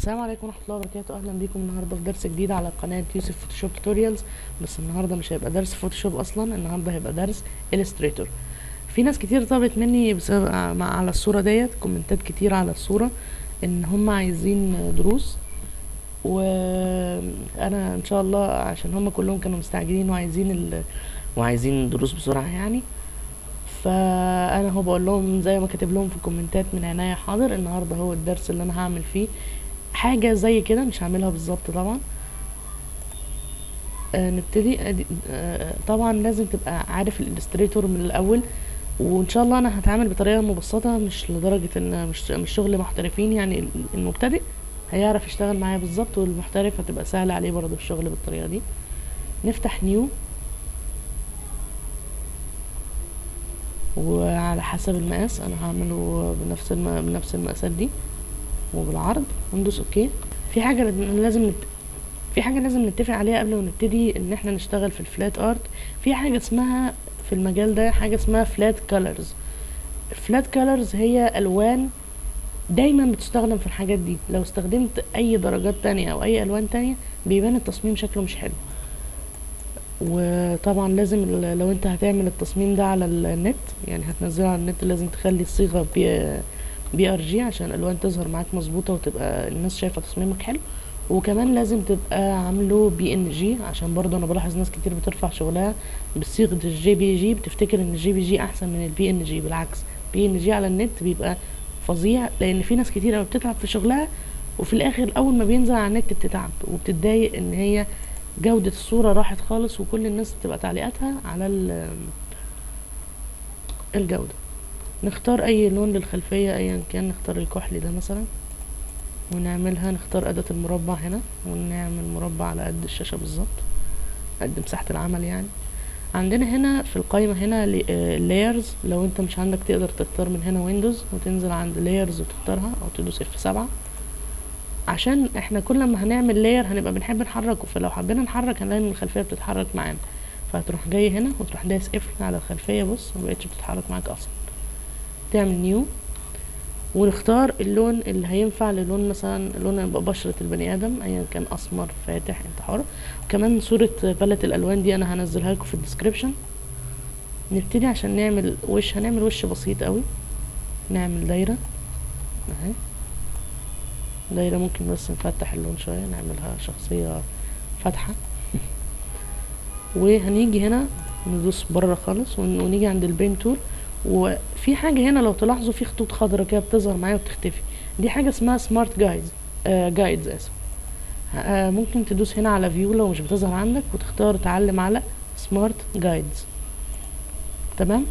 السلام عليكم ورحمه الله وبركاته. اهلا بيكم النهارده في درس جديد على قناه يوسف فوتوشوب توتوريالز. بس النهارده مش هيبقى درس فوتوشوب اصلا، النهارده هيبقى درس إليستريتور. في ناس كتير طلبت مني بسبب على الصوره ديت، كومنتات كتير على الصوره ان هم عايزين دروس، وانا ان شاء الله عشان هم كلهم كانوا مستعجلين وعايزين دروس بسرعه يعني. فانا هو بقول لهم زي ما كاتب لهم في الكومنتات من عناية حاضر. النهارده هو الدرس اللي انا هعمل فيه حاجه زي كده، مش هعملها بالظبط طبعا. نبتدي طبعا لازم تبقى عارف الإليستريتور من الاول، وان شاء الله انا هتعامل بطريقه مبسطه، مش لدرجه ان مش شغل محترفين يعني. المبتدئ هيعرف يشتغل معايا بالظبط، والمحترف هتبقى سهل عليه برضه الشغل بالطريقه دي. نفتح نيو، وعلى حسب المقاس انا هعمله بنفس المقاسات دي وبالعرض، وندوس اوكي. في حاجه لازم نتفق عليها قبل ما نبتدي ان احنا نشتغل في الفلات ارت. في حاجه اسمها في المجال ده حاجه اسمها فلات كولرز. فلات كولرز هي الوان دايما بتستخدم في الحاجات دي. لو استخدمت اي درجات تانية او اي الوان تانية بيبان التصميم شكله مش حلو. وطبعا لازم لو انت هتعمل التصميم ده على النت، يعني هتنزله على النت، لازم تخلي الصيغه بي ار جي عشان الالوان تظهر معاك مظبوطه وتبقى الناس شايفه تصميمك حلو. وكمان لازم تبقى عامله بي ان جي، عشان برضه انا بلاحظ ناس كتير بترفع شغلها بصيغه الجي بي جي، بتفتكر ان الجي بي جي احسن من البي ان جي. بالعكس، بي ان جي على النت بيبقى فظيع، لان في ناس كتير قوي بتتعب في شغلها وفي الاخر اول ما بينزل على النت بتتعب وبتتضايق ان هي جودة الصورة راحت خالص، وكل الناس تبقى تعليقاتها على الجودة. نختار اي لون للخلفية ايا كان، نختار الكحلي ده مثلا ونعملها. نختار أداة المربع هنا ونعمل مربع على قد الشاشة بالظبط، قد مساحة العمل يعني. عندنا هنا في القائمة هنا layers. لو انت مش عندك تقدر تختار من هنا ويندوز وتنزل عند layers وتختارها، او تدوس F7، عشان احنا كل ما هنعمل لاير هنبقى بنحب نحركه، فلو حبينا نحرك هنلاقي ان الخلفيه بتتحرك معانا. فهتروح جاي هنا وتروح دايس اف على الخلفيه، بص مبقتش بتتحرك معاك اصلا. تعمل نيو ونختار اللون اللي هينفع للون، مثلا لون يبقى بشره البني ادم ايا كان، اسمر فاتح انت حر. كمان صوره باليت الالوان دي انا هنزلها لكم في الديسكريبشن. نبتدي عشان نعمل وش، هنعمل وش بسيط قوي. نعمل دايره اهي، دايرة ممكن بس نفتح اللون شوية، نعملها شخصية فاتحة. وهنيجي هنا ندوس بره خالص ونيجي عند البين تول. وفي حاجة هنا لو تلاحظوا في خطوط خضرا كده بتظهر معايا وبتختفي، دي حاجة اسمها سمارت جايدز اسف. ممكن تدوس هنا على فيو لو مش بتظهر عندك، وتختار تعلم على سمارت جايدز. تمام.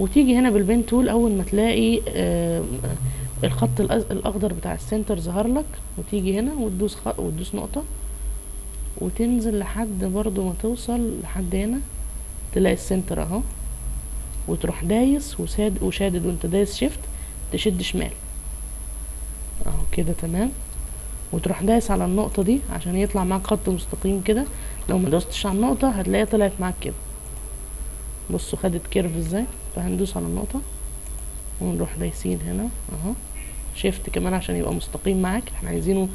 وتيجي هنا بالبين تول اول ما تلاقي الخط الاخضر بتاع السنتر ظهر لك، وتيجي هنا وتدوس نقطة وتنزل لحد برضو ما توصل لحد هنا، تلاقي السنتر اهو، وتروح دايس وشادد وانت دايس شيفت تشد شمال اهو كده. تمام. وتروح دايس على النقطة دي عشان يطلع معاك خط مستقيم كده. لو ما دوستش على النقطة هتلاقيها طلعت معاك كده، بصوا خدت كيرف ازاي. فهندوس على النقطة ونروح دايسين هنا اهو شيفت كمان عشان يبقى مستقيم معاك، احنا عايزينه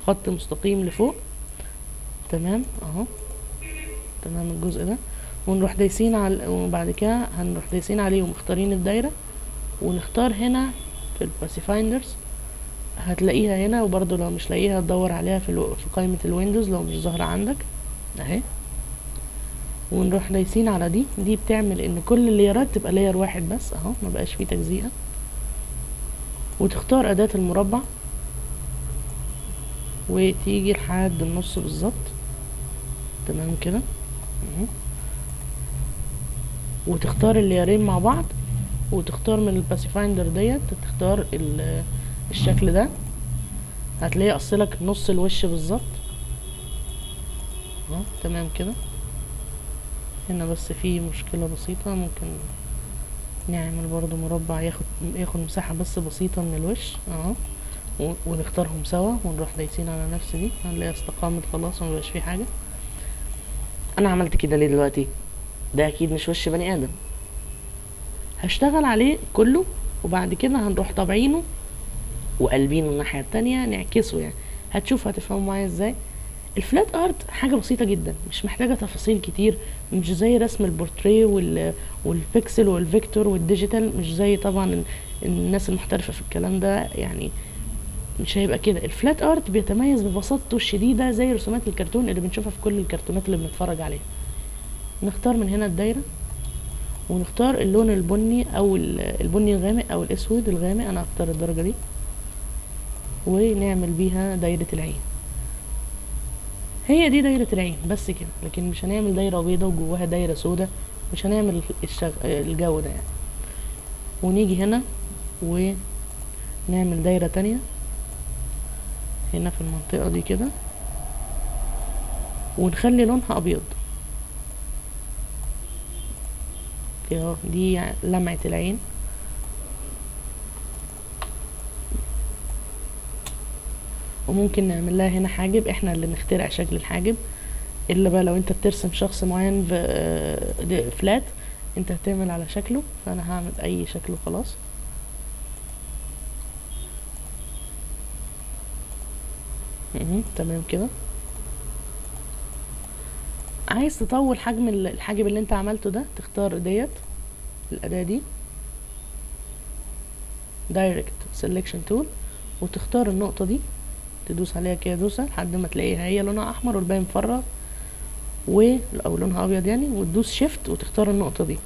خط مستقيم لفوق. تمام اهو. تمام الجزء ده، ونروح دايسين وبعد كده هنروح دايسين عليه ومختارين الدايرة، ونختار هنا في الباسيفايندرز هتلاقيها هنا. وبرضو لو مش لاقيها تدور عليها في قائمة الويندوز لو مش ظاهرة عندك اهي. ونروح دايسين على دي بتعمل ان كل الليرات تبقى لاير واحد بس اهو، ما بقاش فيه تجزئة. وتختار أداة المربع وتيجي لحد النص بالظبط. تمام كده. وتختار الليرين مع بعض، وتختار من الباسيفايندر ديت تختار الشكل ده، هتلاقيه قصلك نص الوش بالظبط اهو. تمام كده. هنا بس في مشكلة بسيطة، ممكن نعمل برضو مربع ياخد مساحة بس بسيطة من الوش اهو، ونختارهم سوا ونروح دايسين على نفس دي، هنلاقيها استقامت خلاص ومبقاش فيه حاجة. انا عملت كده ليه دلوقتي؟ ده اكيد مش وش بني ادم. هشتغل عليه كله وبعد كده هنروح طابعينه وقلبينه الناحيه التانية نعكسه يعني. هتشوف هتفهموا معايا ازاي. الفلات ارت حاجه بسيطه جدا، مش محتاجه تفاصيل كتير، مش زي رسم البورتريه والبيكسل والفيكتور والديجيتال، مش زي طبعا الناس المحترفه في الكلام ده يعني. مش هيبقى كده. الفلات ارت بيتميز ببساطته الشديده زي رسومات الكرتون اللي بنشوفها في كل الكرتونات اللي بنتفرج عليها. نختار من هنا الدايره، ونختار اللون البني او البني الغامق او الاسود الغامق، انا هختار الدرجه دي، ونعمل بيها دايره العين. هي دي دايره العين بس كده، لكن مش هنعمل دايره بيضه وجواها دايره سودة، مش هنعمل الجو ده يعني. ونيجي هنا ونعمل دايره تانية هنا في المنطقه دي كده، ونخلي لونها ابيض كده. دي لمعه العين. وممكن نعمل لها هنا حاجب، احنا اللي نخترع شكل الحاجب. الا بقى لو انت بترسم شخص معين فلات، انت هتعمل على شكله، فانا هعمل اي شكل وخلاص. تمام كده. عايز تطول حجم الحاجب اللي انت عملته ده، تختار ديت الاداة دي دايركت سيلكشن تول، وتختار النقطة دي، تدوس عليها كده دوسة لحد ما تلاقيها هي لونها احمر والباقي مفرغ او لونها ابيض يعني، وتدوس شيفت وتختار النقطة دي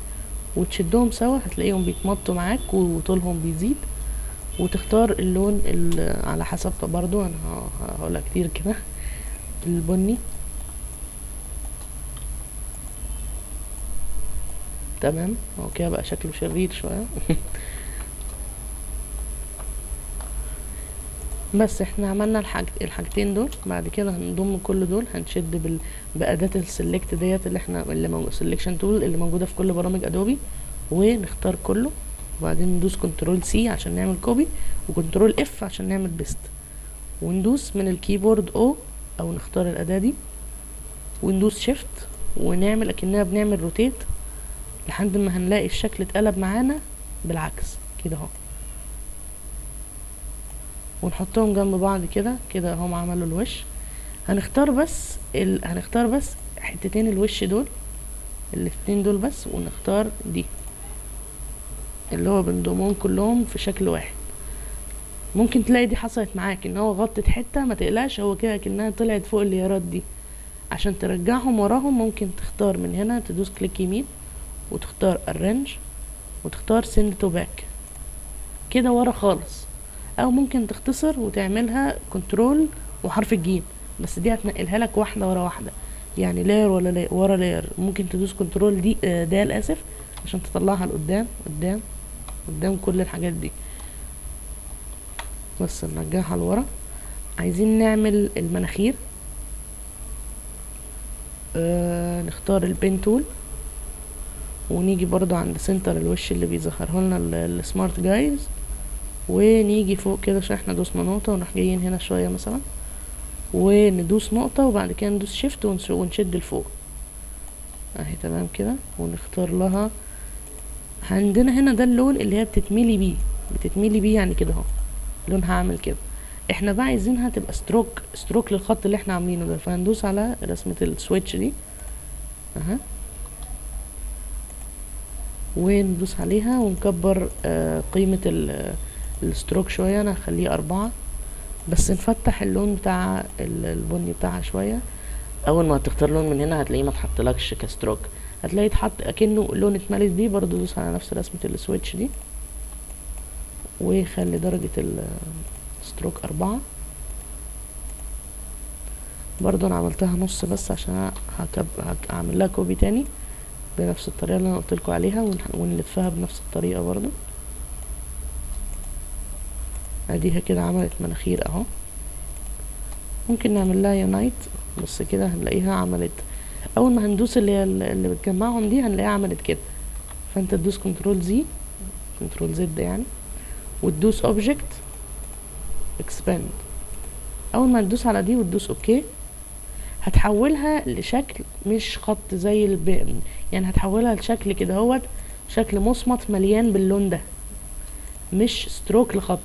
وتشدهم سوا، هتلاقيهم بيتمطوا معاك وطولهم بيزيد. وتختار اللون على حسب برضو، انا هقولها كتير كده، البني. تمام. هو كده بقى شكله شرير شوية. بس احنا عملنا الحاجتين دول. بعد كده هنضم كل دول، هنشد بأداة السلكت ديت اللي سلكشن تول اللي موجودة في كل برامج ادوبي، ونختار كله. وبعدين ندوس كنترول سي عشان نعمل كوبي، وكنترول اف عشان نعمل بيست، وندوس من الكيبورد او نختار الأداة دي وندوس شيفت ونعمل اكننا بنعمل روتيت لحد ما هنلاقي الشكل اتقلب معانا بالعكس كده اهو. ونحطهم جنب بعض كده كده هم عملوا الوش. هنختار بس حتتين الوش دول، الاتنين دول بس، ونختار دي اللي هو بنضمهم كلهم في شكل واحد. ممكن تلاقي دي حصلت معاك ان هو غطت حته، ما تقلقش، هو كده كأنها طلعت فوق الليارات دي. عشان ترجعهم وراهم ممكن تختار من هنا، تدوس كليك يمين وتختار arrange وتختار send to back كده ورا خالص، او ممكن تختصر وتعملها كنترول وحرف الجيم، بس دي هتنقلها لك واحده ورا واحده يعني لاير ورا لاير. ممكن تدوس كنترول دي دال اسف عشان تطلعها لقدام قدام كل الحاجات دي، بس نرجعها لورا. عايزين نعمل المناخير، نختار البين تول ونيجي برضو عند سنتر الوش اللي بيظهره لنا السمارت جايز، ونيجي فوق كده عشان احنا دوسنا نقطة، ونروح جايين هنا شوية مثلا وندوس نقطة، وبعد كده ندوس شيفت ونشد لفوق اهي. تمام كده. ونختار لها عندنا هنا ده اللون اللي هي بتتميلي بيه يعني كده اهو لونها عامل كده. احنا بقى عايزينها تبقى ستروك للخط اللي احنا عاملينه ده، فهندوس على رسمة السويتش دي اها، وندوس عليها ونكبر قيمة الستروك شوية. انا هخليه 4 بس، نفتح اللون بتاع البني بتاعها شوية. اول ما تختار لون من هنا هتلاقيه ما تحطلكش كستروك، هتلاقيه اتحط اكنه اللون اتملت بيه. برضو دوس على نفس رسمة السويتش دي وخلي درجة الستروك 4. برضو انا عملتها نص بس عشان هعمل لها كوبي تاني بنفس الطريقة اللي انا قلتلكوا عليها، ونلفها بنفس الطريقة برضو. اديها كده عملت مناخير اهو. ممكن نعمل لها يونايت بس كده هنلاقيها عملت، اول ما هندوس اللي بتجمعهم دي هنلاقيها عملت كده. فانت تدوس كنترول زد يعني، وتدوس اوبجكت اكسباند. اول ما تدوس على دي وتدوس اوكي هتحولها لشكل مش خط زي يعني هتحولها لشكل كده اهوت، شكل مصمت مليان باللون ده، مش ستروك لخط.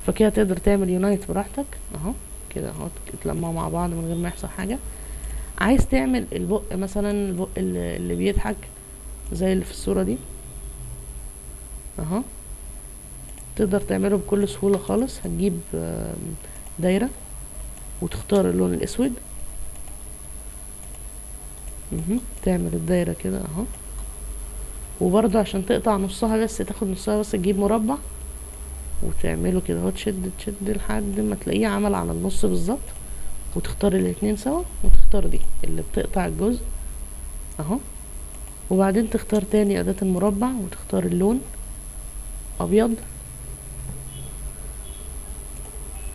فكده تقدر تعمل يونايت براحتك اهو كده اهو، تلمعوا مع بعض من غير ما يحصل حاجة. عايز تعمل البق مثلا، البق اللي بيضحك زي اللي في الصورة دي اهو، تقدر تعمله بكل سهولة خالص. هتجيب دايرة وتختار اللون الاسود، تعمل الدايرة كده اهو، وبرضه عشان تقطع نصها بس، تاخد نصها بس، تجيب مربع وتعمله كده اهو، تشد لحد ما تلاقيه عمل على النص بالظبط، وتختار الاتنين سوا، وتختار دي اللي بتقطع الجزء اهو، وبعدين تختار تاني اداة المربع وتختار اللون ابيض،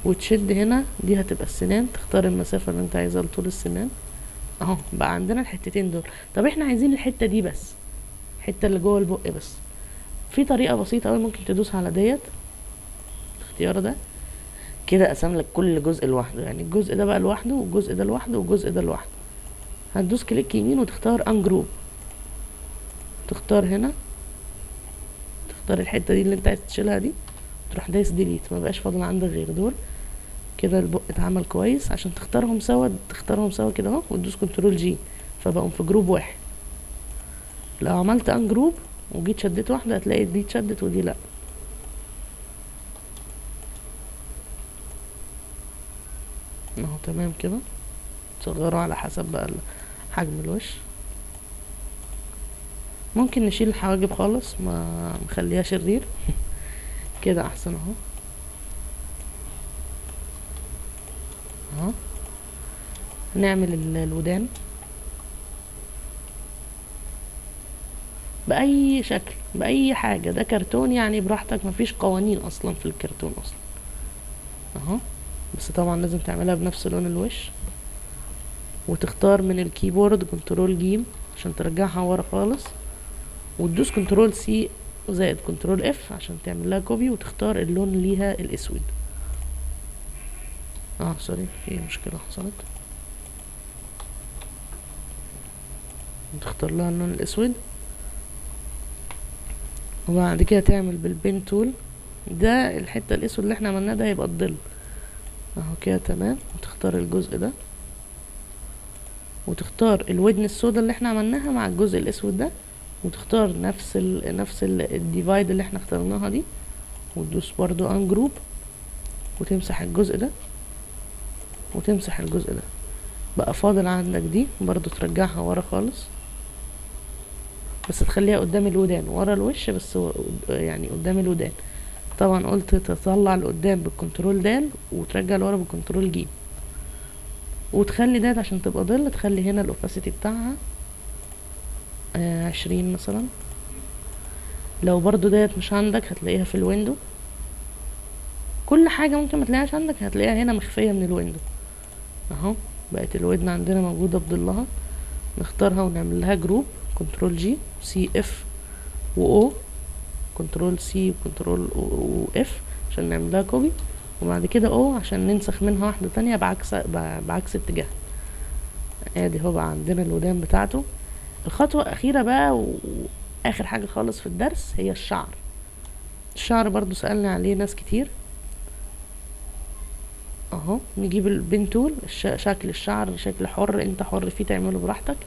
وتشد هنا، دي هتبقى السنان، تختار المسافة اللي انت عايزها لطول السنان اهو. بقى عندنا الحتتين دول. طب احنا عايزين الحتة دي بس، الحتة اللي جوه البق بس. في طريقة بسيطة اوي، ممكن تدوس على ديت الاختيار ده كده، قسم لك كل جزء لوحده، يعني الجزء ده بقى لوحده، والجزء ده لوحده، والجزء ده لوحده. هتدوس كليك يمين وتختار ان جروب، تختار هنا، تختار الحته دي اللي انت عايز تشيلها دي، تروح دايس ديليت، ما بقاش فاضل عندك غير دول كده. البق اتعمل كويس. عشان تختارهم سوا كده اهو، وتدوس كنترول جي، فبقوا في جروب واحد. لو عملت ان جروب وجيت شديت واحده، هتلاقي دي اتشدت ودي لا اهو. تمام كده. تصغره على حسب بقى حجم الوش. ممكن نشيل الحواجب خالص، ما نخليها شرير كده احسن اهو. اهو نعمل الودان باي شكل باي حاجه، ده كرتون يعني براحتك، مفيش قوانين اصلا في الكرتون اصلا اهو. بس طبعا لازم تعملها بنفس لون الوش، وتختار من الكيبورد كنترول جيم عشان ترجعها ورا خالص، وتدوس كنترول سي زائد كنترول اف عشان تعمل لها كوبي، وتختار اللون ليها الاسود. سوري، في مشكلة حصلت. تختار لها اللون الاسود، وبعد كده تعمل بالبين تول ده الحتة الاسود اللي احنا عملناه ده هيبقى الظل اهو كده. تمام. وتختار الجزء ده، وتختار الودن السوداء اللي احنا عملناها مع الجزء الاسود ده، وتختار نفس الديفايد اللي احنا اخترناها دي، وتدوس برضو ان جروب، وتمسح الجزء ده، وتمسح الجزء ده. بقى فاضل عندك دي برضو ترجعها ورا خالص، بس تخليها قدام الودان، ورا الوش بس، يعني قدام الودان. طبعا قلت تطلع لقدام بالكنترول دال، وترجع لورا بالكنترول جيم، وتخلي ديت عشان تبقى ظل، تخلي هنا الاوباسيتي بتاعها 20 مثلا. لو برضو ديت مش عندك هتلاقيها في الويندو، كل حاجة ممكن ما تلاقيهاش عندك هتلاقيها هنا مخفية من الويندو اهو. بقت الودن عندنا موجودة بضلها، نختارها ونعمل لها جروب، كنترول جي سي اف واو، كنترول سي وكنترول اف عشان نعمل لها كوبي، وبعد كده او عشان ننسخ منها واحدة تانية بعكس اتجاه. ادي هو بقى عندنا الودان بتاعته. الخطوة الأخيرة بقى وآخر حاجة خالص في الدرس هي الشعر. الشعر برضو سألني عليه ناس كتير اهو. نجيب البين تول، شكل الشعر شكل حر، انت حر فيه تعمله براحتك،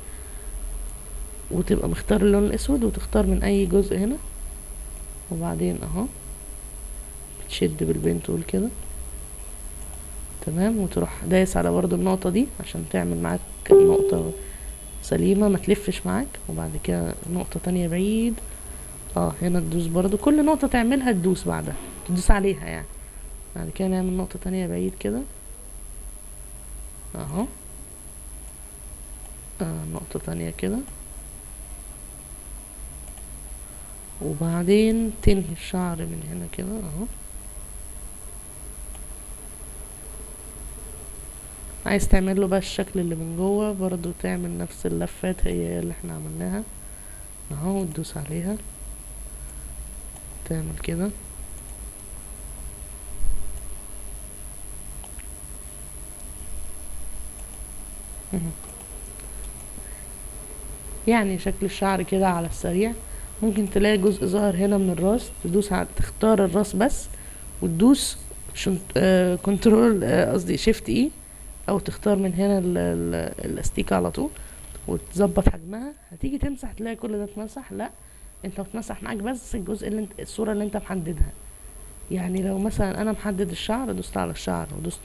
وتبقى مختار اللون الاسود، وتختار من اي جزء هنا، وبعدين اهو بتشد بالبين تول كده. تمام. وتروح دايس على برضو النقطة دي عشان تعمل معاك نقطة سليمة، ما تلفش معاك، وبعد كده نقطة تانية بعيد هنا تدوس برضو، كل نقطة تعملها تدوس بعدها، تدوس عليها يعني. بعد كده نعمل نقطة تانية بعيد كده اهو، نقطة تانية كده، وبعدين تنهي الشعر من هنا كده اهو. عايز تعمل له بقى الشكل اللي من جوه برضو، تعمل نفس اللفات هي اللي احنا عملناها اهو، وتدوس عليها تعمل كده يعني شكل الشعر كده على السريع. ممكن تلاقي جزء ظهر هنا من الراس، تدوس تختار الراس بس، وتدوس كنترول قصدي شيفت اي، او تختار من هنا الاستيكة على طول وتظبط حجمها. هتيجي تمسح تلاقي كل ده اتمسح. لا، انت بتمسح معاك بس الجزء اللي انت الصورة اللي انت محددها. يعني لو مثلا انا محدد الشعر، دوست على الشعر ودوست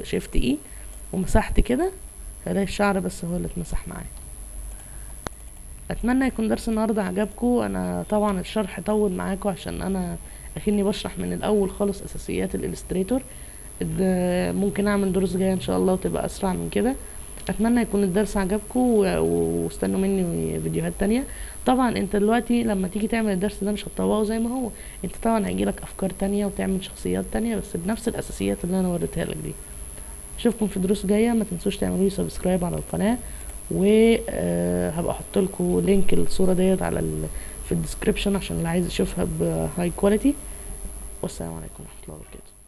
شيفت اي ومسحت كده، هلاقي الشعر بس هو اللي اتمسح معايا. اتمنى يكون درس النهارده عجبكم. انا طبعا الشرح طول معاكم عشان انا اكني بشرح من الاول خالص اساسيات الالستريتور. ممكن اعمل دروس جايه ان شاء الله وتبقى اسرع من كده. اتمنى يكون الدرس عجبكم واستنوا مني فيديوهات تانية. طبعا انت دلوقتي لما تيجي تعمل الدرس ده مش هتطبقه زي ما هو، انت طبعا هيجيلك افكار تانية وتعمل شخصيات تانية بس بنفس الاساسيات اللي انا وريتها لك دي. اشوفكم في دروس جايه. ما تنسوش تعملوا لي سبسكرايب على القناه، وهبقى احط لكم لينك الصوره ديت على في الديسكريبشن عشان اللي عايز يشوفها بهاي كواليتي. والسلام عليكم ورحمه الله وبركاته.